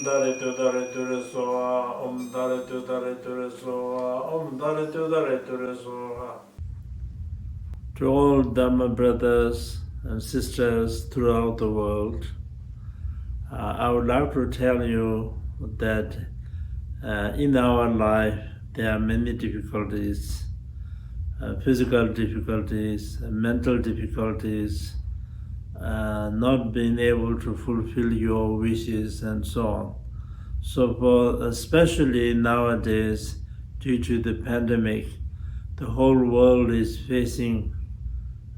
Dare tu dare tu re soha, Dare tu dare tu re soha, Dare tu dare tu re soha. To all Dharma brothers and sisters throughout the world, I would like to tell you that in our life there are many difficulties, physical difficulties, mental difficulties, not being able to fulfill your wishes and so on. So especially nowadays, due to the pandemic, the whole world is facing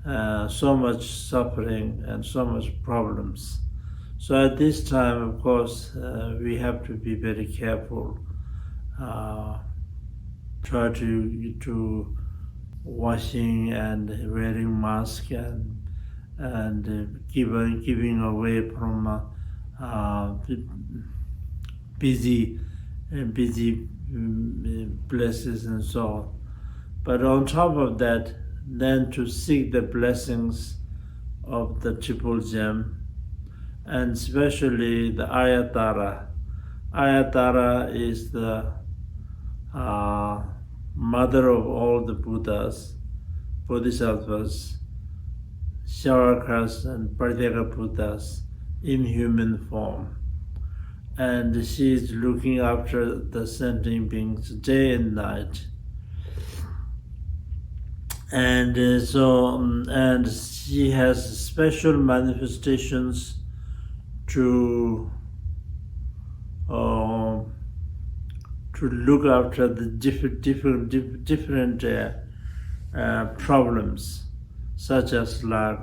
so much suffering and so much problems. So at this time, of course, we have to be very careful. Try to washing and wearing mask and giving away from busy places and so on. But on top of that, then to seek the blessings of the Triple Gem, and especially the Ayatara. Ayatara is the mother of all the Buddhas, Bodhisattvas, Shavakas, and Pratyeka Buddhas in human form. And she is looking after the sentient beings day and night. And and she has special manifestations to look after the different problems, such as like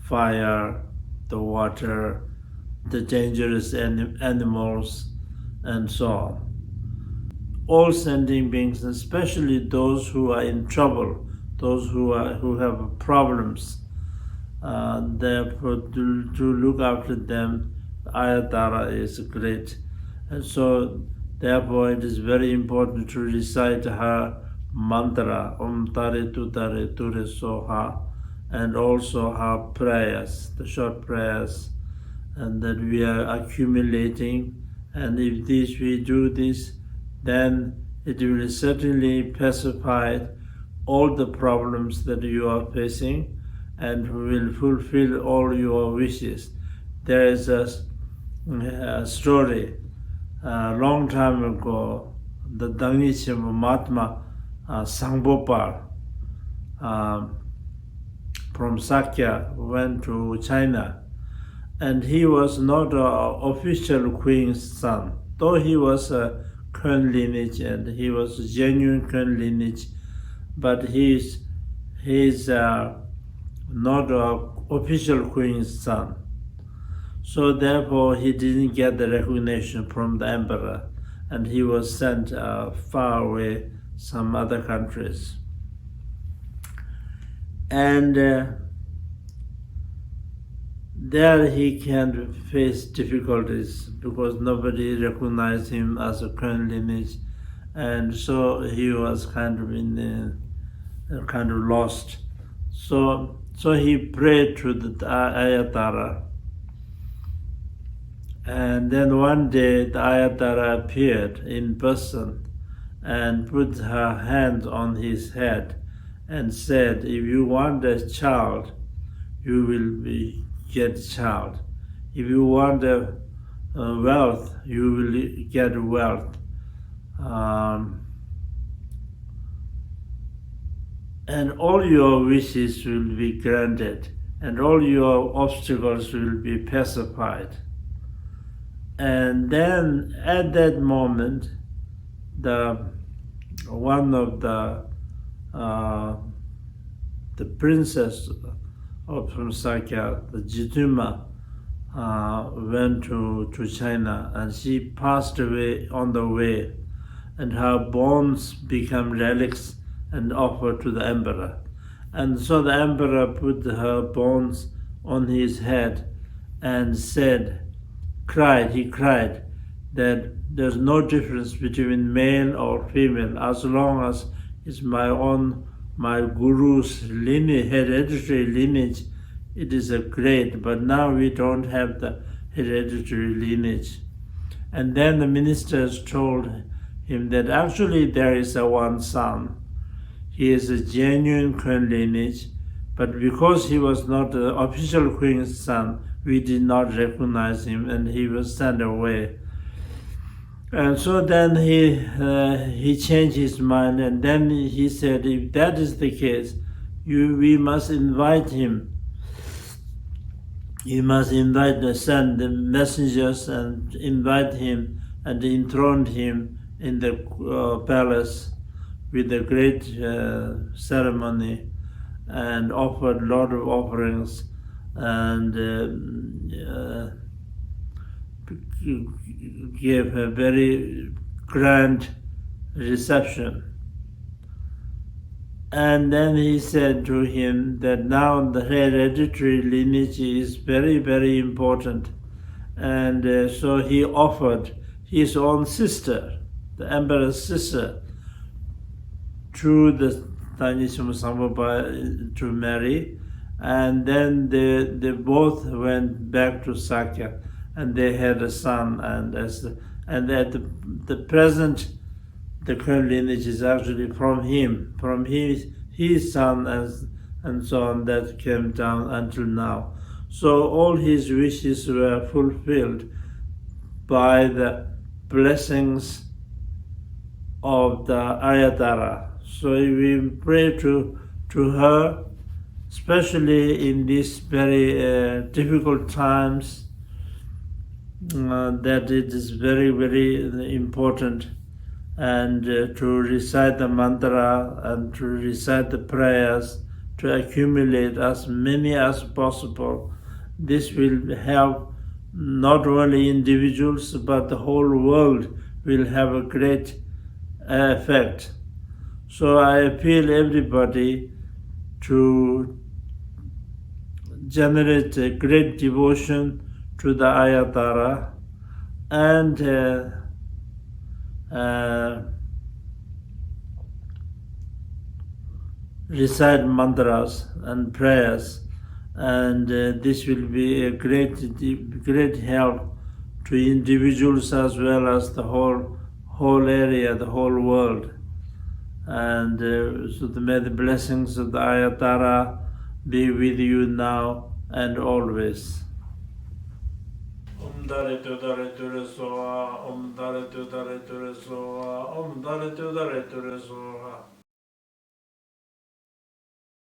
fire, the water, the dangerous animals, and so on. All sentient beings, especially those who are in trouble, those who have problems, therefore to look after them, Ayatara is great. And so therefore it is very important to recite her mantra, Tare tu re soha, and also her prayers, the short prayers, and that we are accumulating. And if we do this, then it will certainly pacify all the problems that you are facing and will fulfill all your wishes. There is a story a long time ago. The Dangniche Mahatma Sangbopal from Sakya went to China, and he was not an official queen's son, though he was a Kuen lineage and he was a genuine Kuen lineage, but he's not an official queen's son. So therefore he didn't get the recognition from the emperor, and he was sent far away, some other countries. And there he can face difficulties because nobody recognized him as a Kuen lineage, and so he was kind of lost. So he prayed to the Ayatara, and then one day the Ayatara appeared in person and put her hand on his head and said, "If you want a child, you will get a child. If you want wealth, you will get wealth. And all your wishes will be granted, and all your obstacles will be pacified." And then at that moment, one of the princess from Sakya, the Jituma, went to China, and she passed away on the way, and her bones became relics and offered to the emperor. And so the emperor put her bones on his head and he cried that there's no difference between male or female as long as it's my guru's lineage, hereditary lineage. It is a great, but now we don't have the hereditary lineage. And then the ministers told him that actually there is a one son. He is a genuine Queen lineage, but because he was not the official Queen's son, we did not recognize him, and he was sent away. And so then he changed his mind, and then he said, if that is the case, we must invite him. You must send the messengers and invite him and enthrone him in the palace with a great ceremony, and offered a lot of offerings, and gave a very grand reception. And then he said to him that now the hereditary lineage is very, very important. And so he offered his own sister, the emperor's sister, to the Tanyishima Sambhava to marry. And then they both went back to Sakya, and they had a son. And at the present, the Queen lineage is actually from him, from his son, and so on, that came down until now. So all his wishes were fulfilled by the blessings of the Ayatara. So we pray to her, especially in these very difficult times, that it is very, very important, and to recite the mantra and to recite the prayers, to accumulate as many as possible. This will help not only individuals, but the whole world will have a great effect. So I appeal everybody to generate a great devotion to the Ayatara, and recite mantras and prayers, and this will be a great help to individuals as well as the whole area, the whole world. And so may the blessings of the Ayatara be with you now and always. Om Dare Ture Soha, Om Dare Ture Soha, Om Dare Ture Soha.